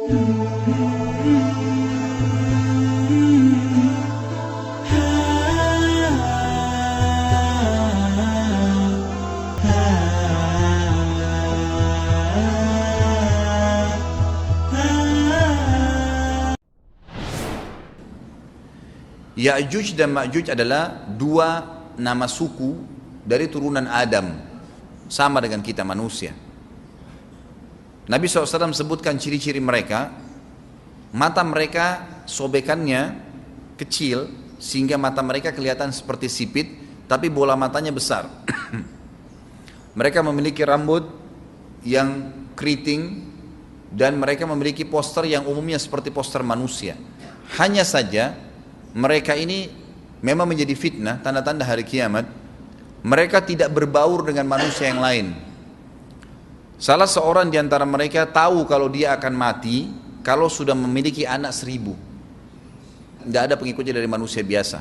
Ya'juj dan Ma'juj adalah dua nama suku dari turunan Adam, sama dengan kita manusia. Nabi SAW sebutkan ciri-ciri mereka. Mata mereka sobekannya kecil sehingga mata mereka kelihatan seperti sipit, tapi bola matanya besar. Mereka memiliki rambut yang keriting dan mereka memiliki poster yang umumnya seperti poster manusia. Hanya saja mereka ini memang menjadi fitnah, tanda-tanda hari kiamat. Mereka tidak berbaur dengan manusia yang lain. Salah seorang di antara mereka tahu kalau dia akan mati kalau sudah memiliki anak 1000. Tidak ada pengikutnya dari manusia biasa.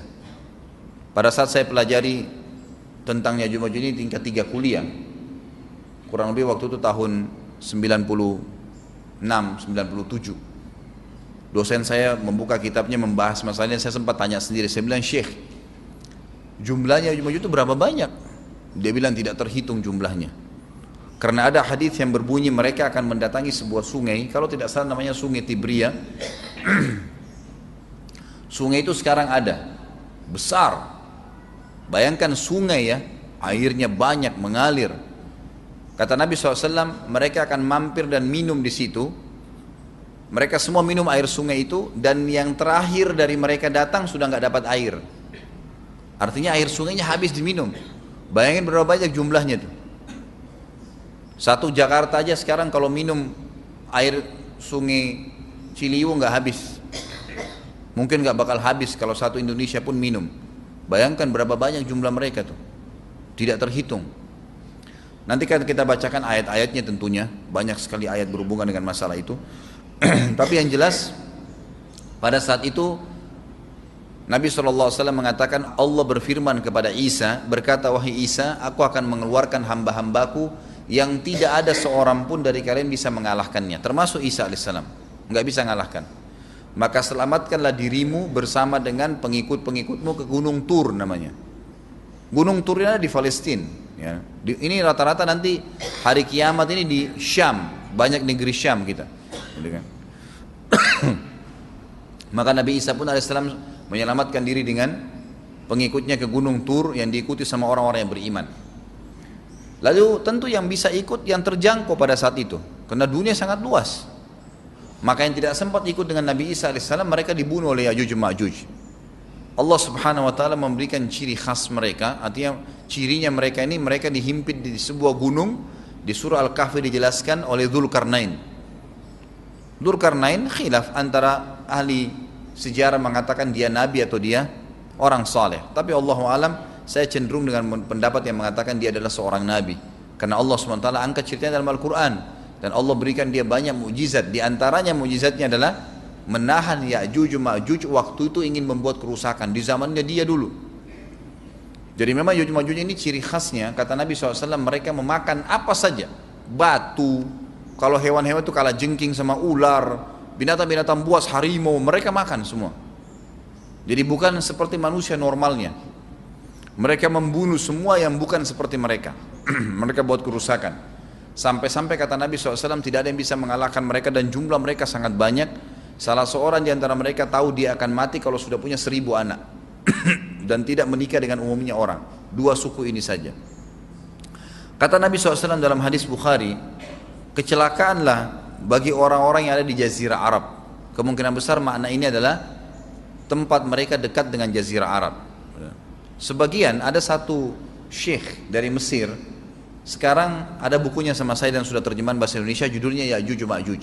Pada saat saya pelajari tentang Ya'juj Ma'juj ini tingkat 3 kuliah, kurang lebih waktu itu tahun 96, 97. Dosen saya membuka kitabnya membahas masalahnya. Saya sempat tanya sendiri, saya bilang, Syekh, jumlahnya Ya'juj Ma'juj itu berapa banyak? Dia bilang tidak terhitung jumlahnya, karena ada hadis yang berbunyi mereka akan mendatangi sebuah sungai, kalau tidak salah namanya sungai Tibria. Sungai itu sekarang ada, besar. Bayangkan sungai ya, airnya banyak mengalir. Kata Nabi SAW, mereka akan mampir dan minum di situ. Mereka semua minum air sungai itu, dan yang terakhir dari mereka datang sudah nggak dapat air. Artinya air sungainya habis diminum. Bayangin berapa banyak jumlahnya tuh. Satu Jakarta aja sekarang kalau minum air sungai Ciliwung nggak habis. Mungkin nggak bakal habis kalau satu Indonesia pun minum. Bayangkan berapa banyak jumlah mereka tuh. Tidak terhitung. Nanti kan kita bacakan ayat-ayatnya tentunya. Banyak sekali ayat berhubungan dengan masalah itu. Tapi yang jelas pada saat itu Nabi SAW mengatakan, Allah berfirman kepada Isa, berkata, wahai Isa, aku akan mengeluarkan hamba-hambaku yang tidak ada seorang pun dari kalian bisa mengalahkannya, termasuk Isa AS, nggak bisa mengalahkan. Maka selamatkanlah dirimu bersama dengan pengikut-pengikutmu ke Gunung Tur namanya. Gunung Tur ini ada di Palestina ya. Ini rata-rata nanti hari kiamat ini di Syam, banyak negeri Syam kita. Maka Nabi Isa pun AS menyelamatkan diri dengan pengikutnya ke Gunung Tur yang diikuti sama orang-orang yang beriman. Lalu tentu yang bisa ikut yang terjangkau pada saat itu, karena dunia sangat luas. Maka yang tidak sempat ikut dengan Nabi Isa AS, mereka dibunuh oleh Ya'juj Ma'juj. Allah Subhanahu Wa Taala memberikan ciri khas mereka, artinya cirinya mereka ini, mereka dihimpit di sebuah gunung. Di surah Al-Kahfi dijelaskan oleh Dzulkarnain. Dzulkarnain khilaf antara ahli sejarah mengatakan dia nabi atau dia orang saleh. Tapi Allahu alam, saya cenderung dengan pendapat yang mengatakan dia adalah seorang nabi. Karena Allah SWT angkat ceritanya dalam Al-Quran. Dan Allah berikan dia banyak mukjizat. Di antaranya mukjizatnya adalah menahan Ya'juj Ma'juj waktu itu ingin membuat kerusakan di zamannya dia dulu. Jadi memang Ya'juj Ma'juj ini ciri khasnya, kata Nabi SAW, mereka memakan apa saja. Batu, kalau hewan-hewan itu kalah jengking sama ular, binatang-binatang buas, harimau, mereka makan semua. Jadi bukan seperti manusia normalnya. Mereka membunuh semua yang bukan seperti mereka. Mereka buat kerusakan. Sampai-sampai kata Nabi SAW tidak ada yang bisa mengalahkan mereka, dan jumlah mereka sangat banyak. Salah seorang di antara mereka tahu dia akan mati kalau sudah punya 1000 anak. Dan tidak menikah dengan umumnya orang. 2 suku ini saja. Kata Nabi SAW dalam hadis Bukhari, kecelakaanlah bagi orang-orang yang ada di Jazirah Arab. Kemungkinan besar makna ini adalah tempat mereka dekat dengan Jazirah Arab. Sebagian, ada satu syekh dari Mesir, sekarang ada bukunya sama saya dan sudah terjemahan bahasa Indonesia, judulnya Ya'juj Ma'juj.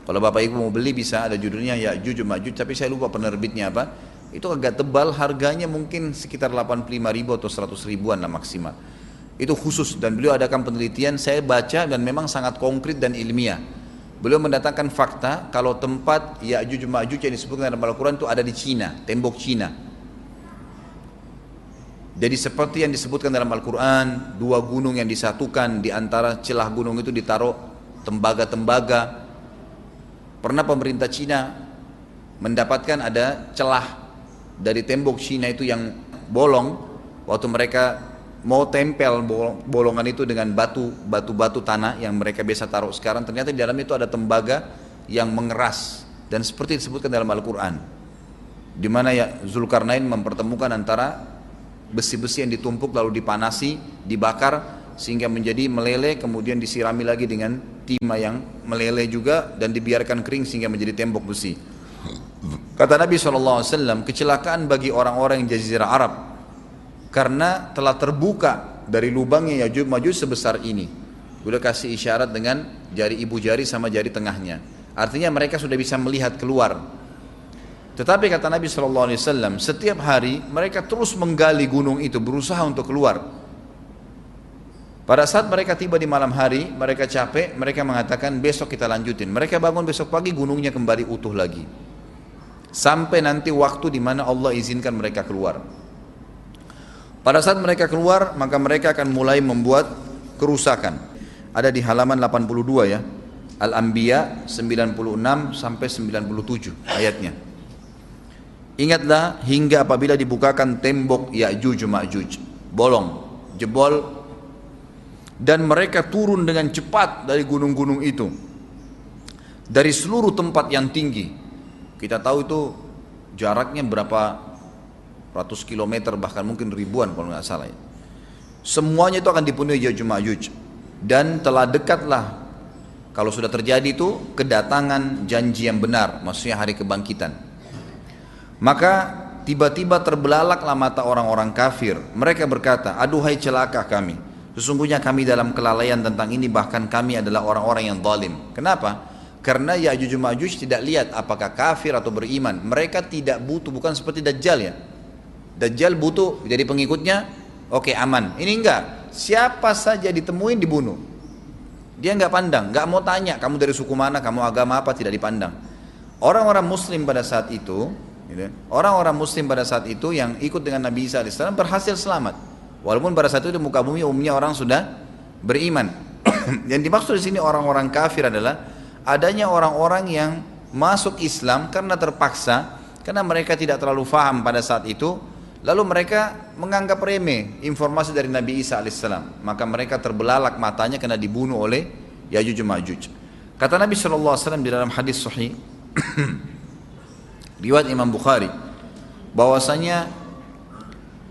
Kalau Bapak Ibu mau beli bisa, ada judulnya Ya'juj Ma'juj, tapi saya lupa penerbitnya apa. Itu agak tebal, harganya mungkin sekitar 85.000 atau 100 ribuan lah maksimal. Itu khusus, dan beliau adakan penelitian, saya baca dan memang sangat konkret dan ilmiah. Beliau mendatangkan fakta kalau tempat Ya'juj Ma'juj yang disebutkan dalam Al-Quran itu ada di Cina, tembok Cina. Jadi seperti yang disebutkan dalam Al-Quran, 2 gunung yang disatukan, di antara celah gunung itu ditaruh tembaga-tembaga. Pernah pemerintah Cina mendapatkan ada celah dari tembok Cina itu yang bolong, waktu mereka mau tempel bolongan itu dengan batu tanah yang mereka biasa taruh sekarang, ternyata di dalam itu ada tembaga yang mengeras, dan seperti disebutkan dalam Al-Quran, di mana ya Zulkarnain mempertemukan antara besi-besi yang ditumpuk lalu dipanasi, dibakar sehingga menjadi meleleh, kemudian disirami lagi dengan timah yang meleleh juga dan dibiarkan kering sehingga menjadi tembok besi. Kata Nabi SAW, kecelakaan bagi orang-orang yang Jazirah Arab karena telah terbuka dari lubangnya Yajuj Majuj sebesar ini. Udah kasih isyarat dengan jari ibu jari sama jari tengahnya. Artinya mereka sudah bisa melihat keluar. Tetapi kata Nabi SAW, setiap hari mereka terus menggali gunung itu, berusaha untuk keluar. Pada saat mereka tiba di malam hari, mereka capek, mereka mengatakan besok kita lanjutin. Mereka bangun besok pagi, gunungnya kembali utuh lagi. Sampai nanti waktu di mana Allah izinkan mereka keluar. Pada saat mereka keluar, maka mereka akan mulai membuat kerusakan. Ada di halaman 82 ya. Al-Anbiya 96 sampai 97 ayatnya. Ingatlah hingga apabila dibukakan tembok Ya'juj Ma'juj, bolong, jebol, dan mereka turun dengan cepat dari gunung-gunung itu, dari seluruh tempat yang tinggi. Kita tahu itu jaraknya berapa ratus kilometer, bahkan mungkin ribuan kalau nggak salah ya. Semuanya itu akan dipenuhi Ya'juj Ma'juj, dan telah dekatlah, kalau sudah terjadi itu, kedatangan janji yang benar, maksudnya hari kebangkitan. Maka tiba-tiba terbelalaklah mata orang-orang kafir. Mereka berkata, aduhai celaka kami, sesungguhnya kami dalam kelalaian tentang ini, bahkan kami adalah orang-orang yang zalim. Kenapa? Karena Ya'juj Ma'juj tidak lihat apakah kafir atau beriman. Mereka tidak butuh, bukan seperti Dajjal ya. Dajjal butuh jadi pengikutnya, oke, aman. Ini enggak, siapa saja ditemuin dibunuh. Dia enggak pandang, enggak mau tanya kamu dari suku mana, kamu agama apa, tidak dipandang. Orang-orang muslim pada saat itu, orang-orang muslim pada saat itu yang ikut dengan Nabi Isa AS berhasil selamat. Walaupun pada saat itu di muka bumi umumnya orang sudah beriman. Yang dimaksud di sini orang-orang kafir adalah adanya orang-orang yang masuk Islam karena terpaksa, karena mereka tidak terlalu faham pada saat itu, lalu mereka menganggap remeh informasi dari Nabi Isa AS. Maka mereka terbelalak matanya karena dibunuh oleh Ya'juj Ma'juj. Kata Nabi SAW di dalam hadis sahih riwayat Imam Bukhari, bahwasanya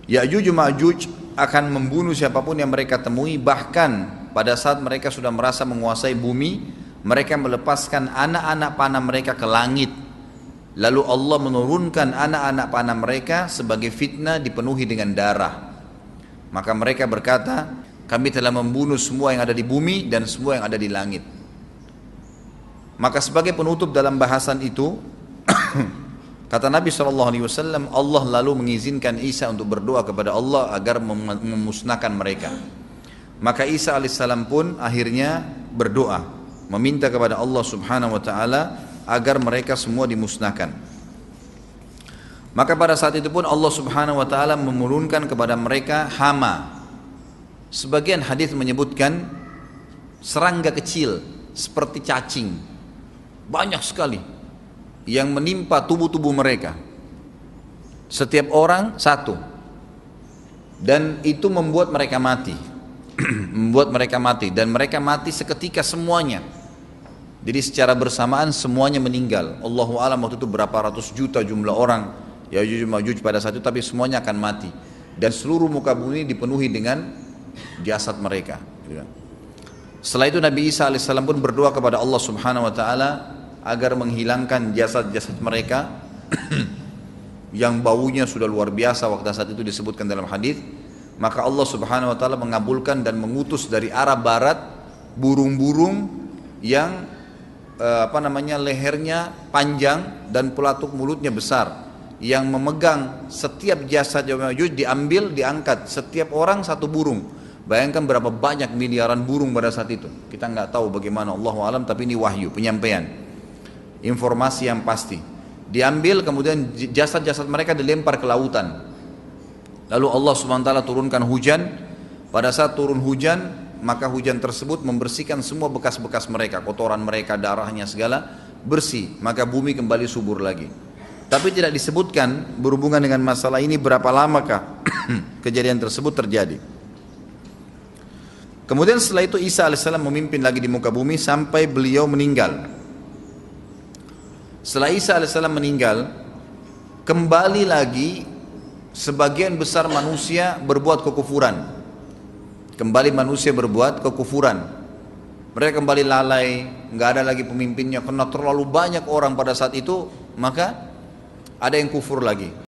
Ya'juj Ma'juj akan membunuh siapapun yang mereka temui. Bahkan pada saat mereka sudah merasa menguasai bumi, mereka melepaskan anak-anak panah mereka ke langit, lalu Allah menurunkan anak-anak panah mereka sebagai fitnah dipenuhi dengan darah. Maka mereka berkata, kami telah membunuh semua yang ada di bumi dan semua yang ada di langit. Maka sebagai penutup dalam bahasan itu kata Nabi SAW, Allah lalu mengizinkan Isa untuk berdoa kepada Allah agar memusnahkan mereka. Maka Isa AS pun akhirnya berdoa, meminta kepada Allah Subhanahu Wa Taala agar mereka semua dimusnahkan. Maka pada saat itu pun Allah Subhanahu Wa Taala menurunkan kepada mereka hama. Sebagian hadis menyebutkan serangga kecil seperti cacing, banyak sekali yang menimpa tubuh-tubuh mereka, setiap orang satu, dan itu membuat mereka mati. Membuat mereka mati, dan mereka mati seketika semuanya. Jadi secara bersamaan semuanya meninggal. Allahu a'lam waktu itu berapa ratus juta jumlah orang Ya'juj Ma'juj pada saat itu, tapi semuanya akan mati, dan seluruh muka bumi dipenuhi dengan jasad mereka. Setelah itu Nabi Isa AS pun berdoa kepada Allah Subhanahu Wa Taala agar menghilangkan jasad-jasad mereka yang baunya sudah luar biasa waktu saat itu disebutkan dalam hadis. Maka Allah Subhanahu Wa Taala mengabulkan dan mengutus dari arah barat burung-burung yang lehernya panjang dan pelatuk mulutnya besar, yang memegang setiap jasad Ya'juj diambil, diangkat, setiap orang satu burung. Bayangkan berapa banyak miliaran burung pada saat itu. Kita nggak tahu bagaimana, Allahu a'lam, tapi ini wahyu, penyampaian informasi yang pasti. Diambil, kemudian jasad-jasad mereka dilempar ke lautan. Lalu Allah SWT turunkan hujan. Pada saat turun hujan, maka hujan tersebut membersihkan semua bekas-bekas mereka, kotoran mereka, darahnya segala. bersih, maka bumi kembali subur lagi. Tapi tidak disebutkan berhubungan dengan masalah ini berapa lamakah kejadian tersebut terjadi. Kemudian setelah itu Isa alaihissalam memimpin lagi di muka bumi sampai beliau meninggal. Setelah Isa alaihissalam meninggal, kembali lagi sebagian besar manusia berbuat kekufuran. Kembali manusia berbuat kekufuran. Mereka kembali lalai, nggak ada lagi pemimpinnya karena terlalu banyak orang pada saat itu, maka ada yang kufur lagi.